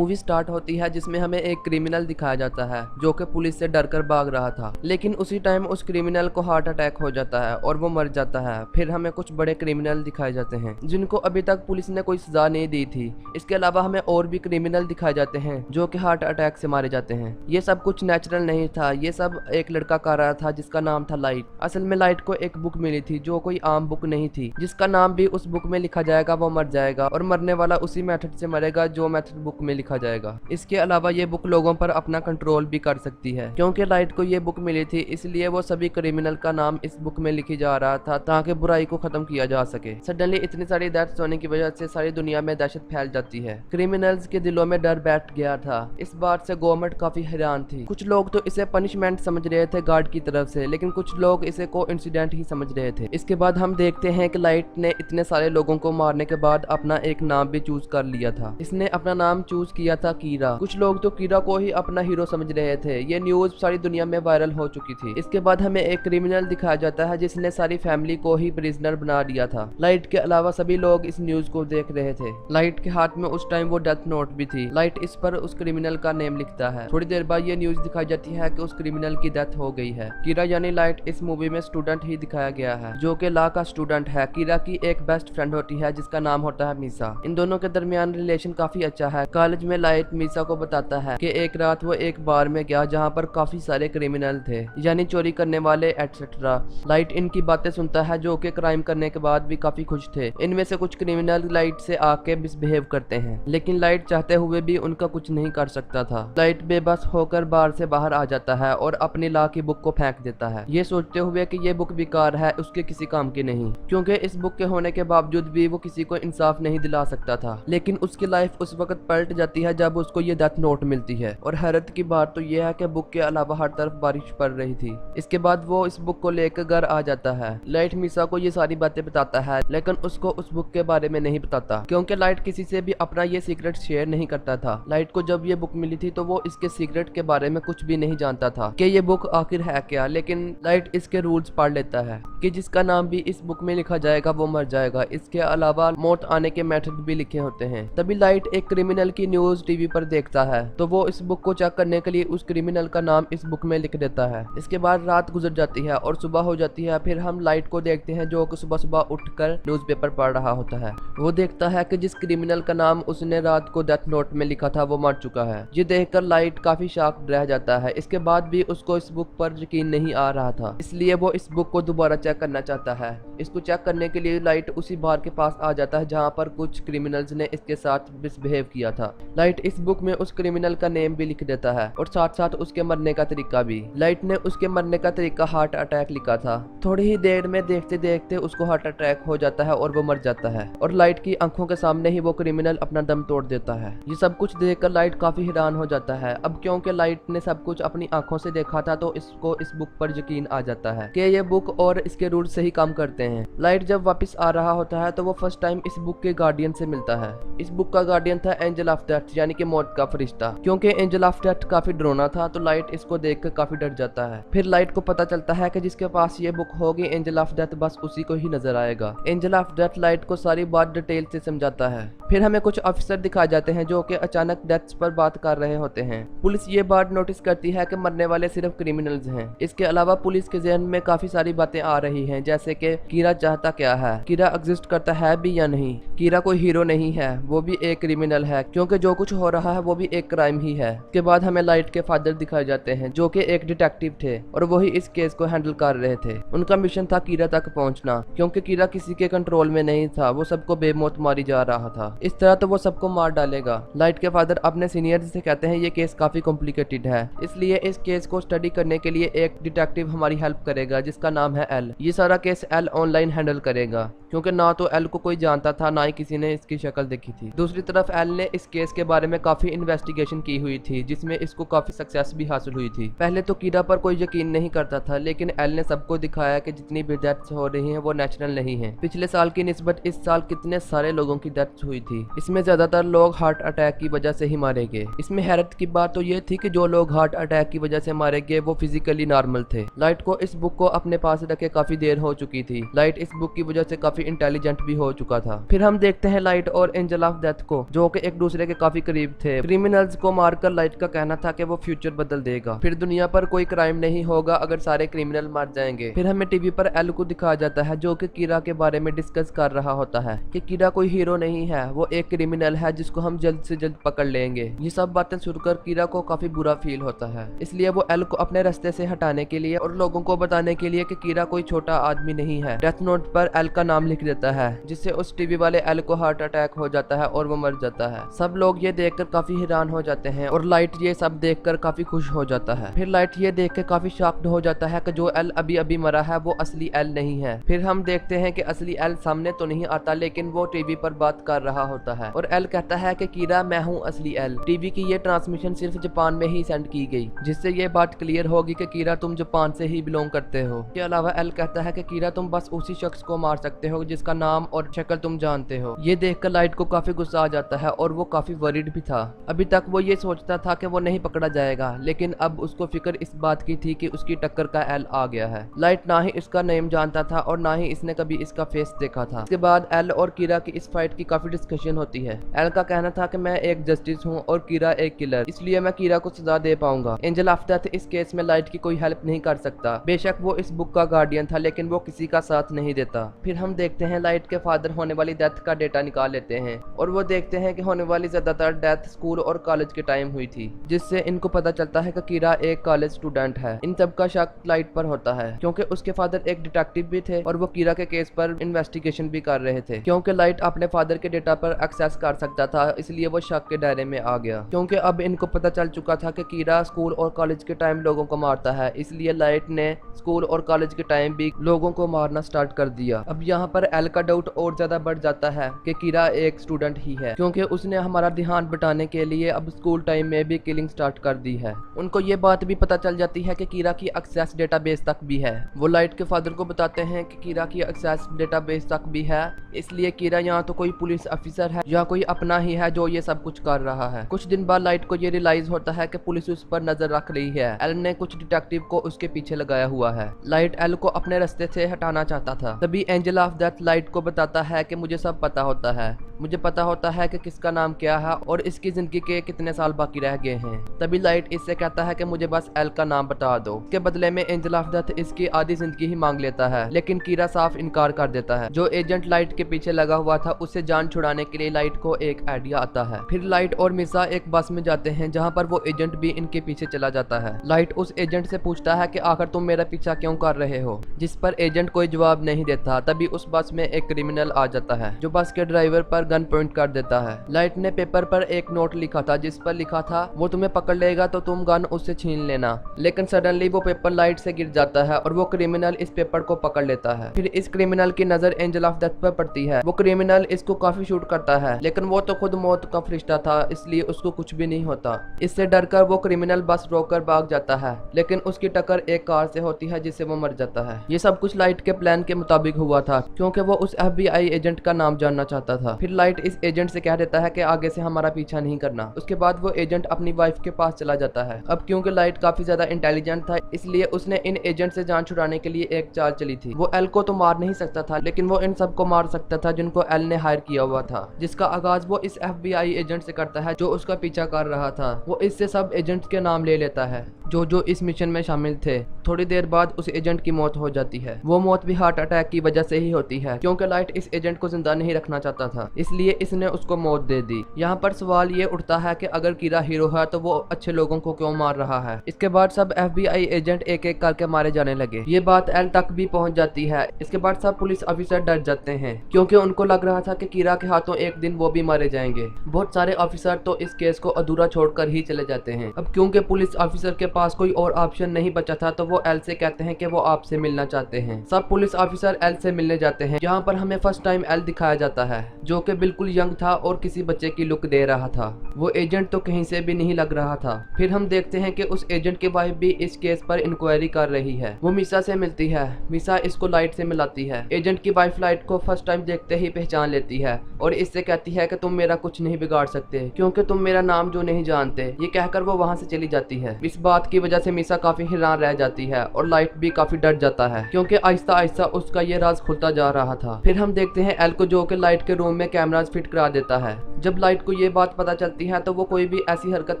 Movie start होती है जिसमें हमें एक क्रिमिनल दिखाया जाता है जो कि पुलिस से डरकर भाग रहा था, लेकिन उसी टाइम उस क्रिमिनल को हार्ट अटैक हो जाता है और वो मर जाता है। फिर हमें कुछ बड़े क्रिमिनल दिखाए जाते हैं जिनको अभी तक पुलिस ने कोई सजा नहीं दी थी। इसके अलावा हमें और भी क्रिमिनल दिखाए जाते हैं जो कि हार्ट अटैक से मारे जाते हैं। ये सब कुछ नेचुरल नहीं था, ये सब एक लड़का कर रहा था जिसका नाम था लाइट। असल में लाइट को एक बुक मिली थी जो कोई आम बुक नहीं थी, जिसका नाम भी उस बुक में लिखा जाएगा वो मर जाएगा, और मरने वाला उसी मेथड से मरेगा जो मेथड बुक में लिखा जाएगा। इसके अलावा ये बुक लोगों पर अपना कंट्रोल भी कर सकती है। क्योंकि लाइट को ये बुक मिली थी इसलिए वो सभी क्रिमिनल का नाम इस बुक में लिखी जा रहा था ताकि बुराई को खत्म किया जा सके। सडनली इतनी सारी डेथ्स होने की वजह से सारी दुनिया में दहशत फैल जाती है। क्रिमिनल्स के दिलों में डर बैठ गया था। इस बात से गवर्नमेंट काफी हैरान थी। कुछ लोग तो इसे पनिशमेंट समझ रहे थे गार्ड की तरफ से, लेकिन कुछ लोग इसे को इंसिडेंट ही समझ रहे थे। इसके बाद हम देखते हैं कि लाइट ने इतने सारे लोगों को मारने के बाद अपना एक नाम भी चूज कर लिया था। इसने अपना नाम चूज किया था कीरा। कुछ लोग तो कीरा को ही अपना हीरो समझ रहे थे। ये न्यूज सारी दुनिया में वायरल हो चुकी थी। इसके बाद हमें एक क्रिमिनल दिखाया जाता है जिसने सारी फैमिली को ही प्रिजनर बना दिया था। लाइट के अलावा सभी लोग इस न्यूज को देख रहे थे। लाइट के हाथ में उस टाइम वो डेथ नोट भी थी। लाइट इस पर उस क्रिमिनल का नेम लिखता है। थोड़ी देर बाद ये न्यूज दिखाई जाती है कि उस क्रिमिनल की डेथ हो गई है। कीरा यानी लाइट इस मूवी में स्टूडेंट ही दिखाया गया है जो कि लॉ का स्टूडेंट है। कीरा की एक बेस्ट फ्रेंड होती है जिसका नाम होता है मीसा। इन दोनों के दरमियान रिलेशन काफी अच्छा है। कॉलेज में लाइट मीसा को बताता है कि एक रात वो एक बार में गया जहाँ पर काफी सारे क्रिमिनल थे, यानी चोरी करने वाले एटसेट्रा। लाइट इनकी बातें सुनता है जो कि क्राइम करने के बाद भी काफी खुश थे। इनमें से कुछ क्रिमिनल लाइट से आके मिसबिहेव करते हैं, लेकिन लाइट चाहते हुए भी उनका कुछ नहीं कर सकता था। लाइट बेबस होकर बार से बाहर आ जाता है और अपनी लॉ की बुक को फेंक देता है, ये सोचते हुए कि ये बुक बेकार है, उसके किसी काम की नहीं, क्योंकि इस बुक के होने के बावजूद भी वो किसी को इंसाफ नहीं दिला सकता था। लेकिन उसकी लाइफ उस वक्त पलट जाती है जब उसको ये डेथ नोट मिलती है। और हैरत की बात तो यह है कि बुक के अलावा हर तरफ बारिश पड़ रही थी। इसके बाद वो इस बुक को लेकर घर आ जाता है। लाइट मीसा को ये सारी बातें बताता है, लेकिन उसको उस बुक के बारे में नहीं बताता, क्योंकि लाइट किसी से भी अपना ये सीक्रेट शेयर नहीं करता था। लाइट को जब ये बुक मिली थी तो वो इसके सीक्रेट के बारे में कुछ भी नहीं जानता था कि ये बुक आखिर है क्या। लेकिन लाइट इसके रूल्स पढ़ लेता है कि जिसका नाम भी इस बुक में लिखा जाएगा वो मर जाएगा। इसके अलावा मौत आने के मेथड भी लिखे होते हैं। तभी लाइट एक क्रिमिनल की न्यूज टीवी पर देखता है तो वो इस बुक को चेक करने के लिए उस क्रिमिनल का नाम इस बुक में लिख देता है। इसके बाद रात गुजर जाती है और सुबह हो जाती है। फिर हम लाइट को देखते हैं जो कि सुबह सुबह उठकर न्यूज़पेपर पढ़ रहा होता है। वो देखता है कि जिस क्रिमिनल का नाम उसने रात को डेथ नोट में लिखा था वो मर चुका है। ये देखकर लाइट काफी शॉक्ड रह जाता है। इसके बाद भी उसको इस बुक पर यकीन नहीं आ रहा था, इसलिए वो इस बुक को दोबारा चेक करना चाहता है। इसको चेक करने के लिए लाइट उसी बार के पास आ जाता है जहाँ पर कुछ क्रिमिनल्स ने इसके साथ मिसबिहेव किया था। लाइट इस बुक में उस क्रिमिनल का नेम भी लिख देता है और साथ साथ उसके मरने का तरीका भी। लाइट ने उसके मरने का तरीका हार्ट अटैक लिखा था। थोड़ी ही देर में देखते देखते उसको हार्ट अटैक हो जाता है और वो मर जाता है, और लाइट की आंखों के सामने ही वो क्रिमिनल अपना दम तोड़ देता है। ये सब कुछ देखकर लाइट काफी हैरान हो जाता है। अब क्योंकि लाइट ने सब कुछ अपनी आंखों से देखा था तो इसको इस बुक पर यकीन आ जाता है कि ये बुक और इसके रूल सही काम करते हैं। लाइट जब वापस आ रहा होता है तो वो फर्स्ट टाइम इस बुक के गार्डियन से मिलता है। इस बुक का गार्डियन था एंजल ऑफ डेथ, यानी कि मौत का फरिश्ता। क्योंकि एंजल ऑफ डेथ काफी डरावना था तो लाइट इसको देखकर काफी डर जाता है। फिर लाइट को पता चलता है कि जिसके पास ये बुक होगी एंजल ऑफ डेथ बस उसी को ही नजर आएगा। एंजल ऑफ डेथ लाइट को सारी बात डिटेल से समझाता है। फिर हमें कुछ अफसर दिखाए जाते हैं जो कि अचानक डेथ्स पर बात कर रहे होते हैं। पुलिस ये बात नोटिस करती है कि मरने वाले सिर्फ क्रिमिनल्स हैं। इसके अलावा पुलिस के ज़हन में काफी सारी बातें आ रही हैं, जैसे कि कीरा चाहता क्या है, कीरा एग्जिस्ट करता है भी या नहीं, कीरा कोई हीरो नहीं है, वो भी एक क्रिमिनल है, क्योंकि जो कुछ हो रहा है वो भी एक क्राइम ही है। इसके बाद हमें लाइट के फादर दिखाए जाते हैं जो कि एक डिटेक्टिव थे और वही इस केस को हैंडल कर रहे थे। उनका मिशन था कीरा तक पहुंचना, क्योंकि कीरा किसी के कंट्रोल में नहीं था, वो सबको बेमौत मारी जा रहा था। इस तरह तो वो सबको मार डालेगा। लाइट के फादर अपने सीनियर से कहते हैं ये केस काफी कॉम्प्लिकेटेड है, इसलिए इस केस को स्टडी करने के लिए एक डिटेक्टिव हमारी हेल्प करेगा जिसका नाम है एल। ये सारा केस एल ऑनलाइन हैंडल करेगा, क्योंकि ना तो एल को कोई जानता था ना ही किसी ने इसकी शक्ल देखी थी। दूसरी तरफ एल ने इस केस के बारे में काफी इन्वेस्टिगेशन की हुई थी जिसमें इसको काफी सक्सेस भी हासिल हुई थी। पहले तो कीरा पर कोई यकीन नहीं करता था, लेकिन एल ने सबको दिखाया कि जितनी भी डेथ्स हो रही हैं वो नेचुरल नहीं है। पिछले साल की निस्बत इस साल कितने सारे लोगों की डेथ्स हुई थी। इसमें ज्यादातर लोग हार्ट अटैक की वजह से ही मारे गए। इसमें हैरत की बात तो ये थी कि जो लोग हार्ट अटैक की वजह से मारे गए वो फिजिकली नॉर्मल थे। लाइट को इस बुक को अपने पास रखे काफी देर हो चुकी थी। लाइट इस बुक की वजह से काफी इंटेलिजेंट भी हो चुका था। फिर हम देखते हैं लाइट और एंजल ऑफ डेथ को, जो कि एक दूसरे के काफी काफी करीब थे। क्रिमिनल्स को मारकर लाइट का कहना था कि वो फ्यूचर बदल देगा, फिर दुनिया पर कोई क्राइम नहीं होगा अगर सारे क्रिमिनल मर जाएंगे। फिर हमें टीवी पर एल को दिखाया जाता है जो कि कीरा के बारे में डिस्कस कर रहा होता है कि कीरा कोई हीरो नहीं है, वो एक क्रिमिनल है जिसको हम जल्द से जल्द पकड़ लेंगे। ये सब बातें सुनकर कीरा को काफी बुरा फील होता है, इसलिए वो एल को अपने रास्ते से हटाने के लिए और लोगों को बताने के लिए कि कीरा कोई छोटा आदमी नहीं है, डेथ नोट पर एल का नाम लिख देता है, जिससे उस टीवी वाले एल को हार्ट अटैक हो जाता है और वो मर जाता है। सब लोग ये देखकर काफी हैरान हो जाते हैं और लाइट ये सब देखकर काफी खुश हो जाता है। फिर लाइट ये देख के काफी शॉक्ड हो जाता है कि जो एल अभी अभी मरा है वो असली एल नहीं है। फिर हम देखते हैं कि असली एल सामने तो नहीं आता, लेकिन वो टीवी पर बात कर रहा होता है और एल कहता है कि कीरा मैं हूँ असली एल। टीवी की ये ट्रांसमिशन सिर्फ जापान में ही सेंड की गई, जिससे ये बात क्लियर होगी कि कीरा तुम जापान से ही बिलोंग करते हो। इसके अलावा एल कहता है कि कीरा तुम बस उसी शख्स को मार सकते हो जिसका नाम और शक्ल तुम जानते हो। ये देखकर लाइट को काफी गुस्सा आ जाता है और वो काफी वरीड भी था। अभी तक वो ये सोचता था कि वो नहीं पकड़ा जाएगा, लेकिन अब उसको फिक्र इस बात की थी कि उसकी टक्कर का एल आ गया है। लाइट ना ही इसका नेम जानता था और ना ही इसने कभी इसका फेस देखा था। इसके बाद एल और कीरा की इस फाइट की काफी डिस्कशन होती है। एल का कहना था कि मैं एक जस्टिस हूँ और कीरा एक किलर, इसलिए मैं कीरा को सजा दे पाऊंगा। एंजल ऑफ डेथ इस केस में लाइट की कोई हेल्प नहीं कर सकता। बेशक वो इस बुक का गार्डियन था, लेकिन वो किसी का साथ नहीं देता। फिर हम देखते हैं लाइट के फादर होने वाली डेथ का डेटा निकाल लेते हैं और वो देखते हैं कि होने वाली ज्यादातर डेथ स्कूल और कॉलेज के टाइम हुई थी, जिससे इनको पता चलता है कि कीरा एक कॉलेज स्टूडेंट है। इन सब का शक लाइट पर होता है क्योंकि उसके फादर एक डिटेक्टिव भी थे और वो कीरा के केस पर इन्वेस्टिगेशन भी कर रहे थे। क्योंकि लाइट अपने फादर के डेटा पर एक्सेस कर सकता था, इसलिए वो शक के दायरे में आ गया। क्योंकि अब इनको पता चल चुका था कि कीरा स्कूल और कॉलेज के टाइम लोगों को मारता है, इसलिए लाइट ने स्कूल और कॉलेज के टाइम भी लोगों को मारना स्टार्ट कर दिया। अब यहाँ पर एल का डाउट और ज्यादा बढ़ जाता है कि कीरा एक स्टूडेंट ही है, क्योंकि उसने हमारा ध्यान बटाने के लिए अब स्कूल टाइम में भी किलिंग स्टार्ट कर दी है। उनको ये बात भी पता चल जाती है कि कीरा की एक्सेस डेटाबेस तक भी है। वो लाइट के फादर को बताते हैं कि कीरा की एक्सेस डेटाबेस तक भी है, इसलिए कीरा यहाँ तो कोई पुलिस ऑफिसर है या कोई अपना ही है जो ये सब कुछ कर रहा है। कुछ दिन बाद लाइट को ये रियलाइज होता है कि पुलिस उस पर नजर रख रही है। एल ने कुछ डिटेक्टिव को उसके पीछे लगाया हुआ है। लाइट एल को अपने रास्ते से हटाना चाहता था। तभी एंजल ऑफ डेथ लाइट को बताता है कि मुझे सब पता होता है, मुझे पता होता है कि किसका नाम क्या है और इसकी जिंदगी के कितने साल बाकी रह गए हैं। तभी लाइट इससे कहता है कि मुझे बस एल का नाम बता दो। इसके बदले में एंजल ऑफ डेथ इसकी आधी जिंदगी ही मांग लेता है, लेकिन कीरा साफ इनकार कर देता है। जो एजेंट लाइट के पीछे लगा हुआ था उससे जान छुड़ाने के लिए लाइट को एक आइडिया आता है। फिर लाइट और मिसा एक बस में जाते हैं जहाँ पर वो एजेंट भी इनके पीछे चला जाता है। लाइट उस एजेंट से पूछता है कि आखिर तुम मेरा पीछा क्यों कर रहे हो, जिस पर एजेंट कोई जवाब नहीं देता। तभी उस बस में एक क्रिमिनल आ जाता है जो बस के ड्राइवर पर गन पॉइंट कर देता है। लाइट ने पेपर पर एक नोट लिखा था जिस पर लिखा था वो तुम्हें पकड़ लेगा तो तुम गन उससे छीन लेना, लेकिन सडनली वो पेपर लाइट से गिर जाता है और वो क्रिमिनल इस पेपर को पकड़ लेता है। फिर इस क्रिमिनल की नजर एंजल ऑफ डेथ पर पड़ती है। वो क्रिमिनल इसको काफी शूट करता है, लेकिन वो तो खुद मौत का फरिश्ता था, इसलिए उसको कुछ भी नहीं होता। इससे डरकर वो क्रिमिनल बस रोककर भाग जाता है, लेकिन उसकी टक्कर एक कार से होती है जिससे वो मर जाता है। ये सब कुछ लाइट के प्लान के मुताबिक हुआ था, क्योंकि वो उस FBI एजेंट का नाम जानना चाहता था। फिर लाइट इस एजेंट से कह देता है कि आगे से हमारा पीछा नहीं करना। उसके बाद वो एजेंट अपनी वाइफ के पास चला जाता है। अब क्योंकि लाइट काफी ज्यादा इंटेलिजेंट था, इसलिए उसने इन एजेंट से जान छुड़ाने के लिए एक चाल चली थी। वो एल को तो मार नहीं सकता था, लेकिन वो इन सबको मार सकता था जिनको एल ने हायर किया हुआ था, जिसका आगाज वो इस FBI एजेंट से करता है जो उसका पीछा कर रहा था। वो इससे सब एजेंट के नाम ले लेता है जो इस मिशन में शामिल थे। थोड़ी देर बाद उस एजेंट की मौत हो जाती है। वो मौत भी हार्ट अटैक की वजह से ही होती है, क्योंकि लाइट इस एजेंट को जिंदा नहीं रखना चाहता था, इसलिए इसने उसको मौत दे दी। यहाँ पर सवाल ये उठता है कि अगर कीरा हीरो है तो वो अच्छे लोगों को क्यों मार रहा है। इसके बाद सब FBI एजेंट एक एक करके मारे जाने लगे। ये बात एल तक भी पहुंच जाती है। इसके बाद सब पुलिस ऑफिसर डर जाते हैं, क्योंकि उनको लग रहा था कि कीरा के हाथों एक दिन वो भी मारे जाएंगे। बहुत सारे ऑफिसर तो इस केस को अधूरा छोड़कर ही चले जाते हैं। अब क्योंकि पुलिस ऑफिसर के पास कोई और ऑप्शन नहीं बचा था, तो वो एल से कहते हैं कि वो आपसे मिलना चाहते हैं। सब पुलिस ऑफिसर एल से मिलने जाते हैं। यहाँ पर हमें फर्स्ट टाइम एल दिखाया जाता है, जो कि बिल्कुल यंग था और किसी बच्चे की लुक दे रहा था। वो एजेंट तो कहीं से भी नहीं लग रहा था। फिर हम देखते हैं कि उस एजेंट की वाइफ भी इस केस पर इंक्वायरी कर रही है। वो मिसा से मिलती है। मिसा इसको लाइट से मिलाती है। एजेंट की वाइफ लाइट को फर्स्ट टाइम देखते ही पहचान लेती है और इससे कहती है कि तुम मेरा कुछ नहीं बिगाड़ सकते, क्योंकि तुम मेरा नाम जो नहीं जानते। ये कहकर वो वहाँ से चली जाती है। इस बात की वजह से मिसा काफी हैरान रह जाती है और लाइट भी काफी डर जाता है, क्योंकि आहिस्ता आहिस्ता उसका ये राज खुलता जा रहा था। फिर हम देखते हैं एल को, जो कि लाइट के रूम में कैमरास फिट करा देता है। जब लाइट को ये बात पता चलती है तो वो कोई भी ऐसी हरकत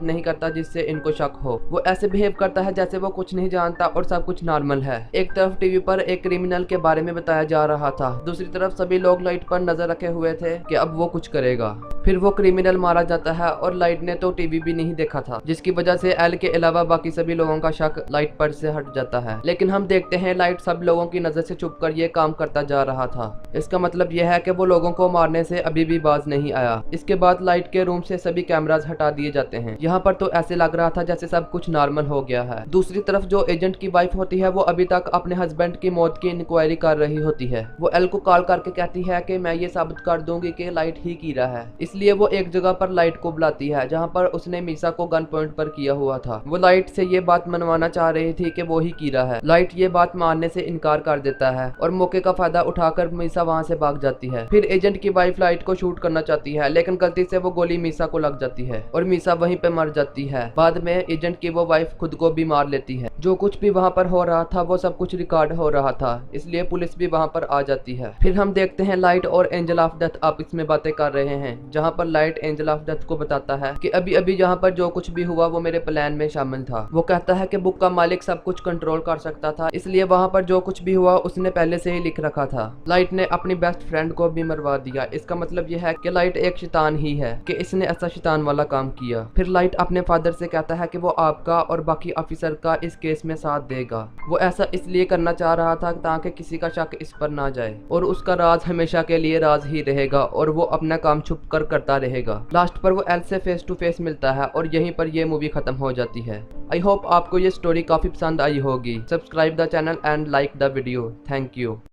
नहीं करता जिससे इनको शक हो। वो ऐसे बिहेव करता है जैसे वो कुछ नहीं जानता और सब कुछ नॉर्मल है। एक तरफ टीवी पर एक क्रिमिनल के बारे में बताया जा रहा था, दूसरी तरफ सभी लोग लाइट पर नजर रखे हुए थे कि अब वो कुछ करेगा। फिर वो क्रिमिनल मारा जाता है और लाइट ने तो टीवी भी नहीं देखा था, जिसकी वजह से एल के अलावा बाकी सभी लोगों का शक लाइट पर से हट जाता है। लेकिन हम देखते हैं लाइट सब लोगों की नजर से छुपकर ये काम करता जा रहा था। इसका मतलब यह है कि वो लोगों को मारने से अभी भी बाज नहीं आया। इसके बाद लाइट के रूम से सभी कैमरास हटा दिए जाते हैं। यहाँ पर तो ऐसे लग रहा था जैसे सब कुछ नॉर्मल हो गया है। दूसरी तरफ जो एजेंट की वाइफ होती है वो अभी तक अपने हस्बैंड की मौत की इंक्वायरी कर रही होती है। वो एल को कॉल करके कहती है कि मैं ये साबित कर दूंगी कि लाइट ही कीड़ा है। इसलिए वो एक जगह पर लाइट को बुलाती है जहाँ पर उसने मीसा को गन पॉइंट पर किया हुआ था। वो लाइट से ये बात मनवाना चाह रही थी कि वो ही कीड़ा है। लाइट ये बात मानने से इनकार कर देता है और मौके का फायदा उठाकर मीसा वहाँ से भाग जाती है। फिर एजेंट की वाइफ लाइट को शूट करना चाहती है, लेकिन गलती से वो गोली मीसा को लग जाती है और मीसा वहीं पे मर जाती है। बाद में एजेंट की वो वाइफ खुद को भी मार लेती है। जो कुछ भी वहाँ पर हो रहा था वो सब कुछ रिकॉर्ड हो रहा था, इसलिए पुलिस भी वहाँ पर आ जाती है। फिर हम देखते हैं लाइट और एंजल ऑफ डेथ आपस में बातें कर रहे हैं, जहाँ पर लाइट एंजल ऑफ डेथ को बताता है कि अभी अभी जहाँ पर जो कुछ भी हुआ वो मेरे प्लान में शामिल था। वो कहता है कि बुक का मालिक सब कुछ कंट्रोल कर सकता था, इसलिए वहाँ पर जो कुछ भी हुआ उसने पहले से ही लिख रखा था। लाइट ने अपनी बेस्ट फ्रेंड को भी मरवा दिया। इसका मतलब यह है कि लाइट एक शैतान ही है कि इसने ऐसा शैतान वाला काम किया। फिर लाइट अपने फादर से कहता है कि वो आपका और बाकी ऑफिसर का इस केस में साथ देगा। वो ऐसा इसलिए करना चाह रहा था ताकि किसी का शक इस पर ना जाए और उसका राज हमेशा के लिए राज ही रहेगा और वो अपना काम छुप कर करता रहेगा। लास्ट पर वो एल से फेस टू फेस मिलता है और यहीं पर ये मूवी खत्म हो जाती है। आई होप आपको ये स्टोरी काफी पसंद आई होगी। Subscribe the channel and like the video. Thank you.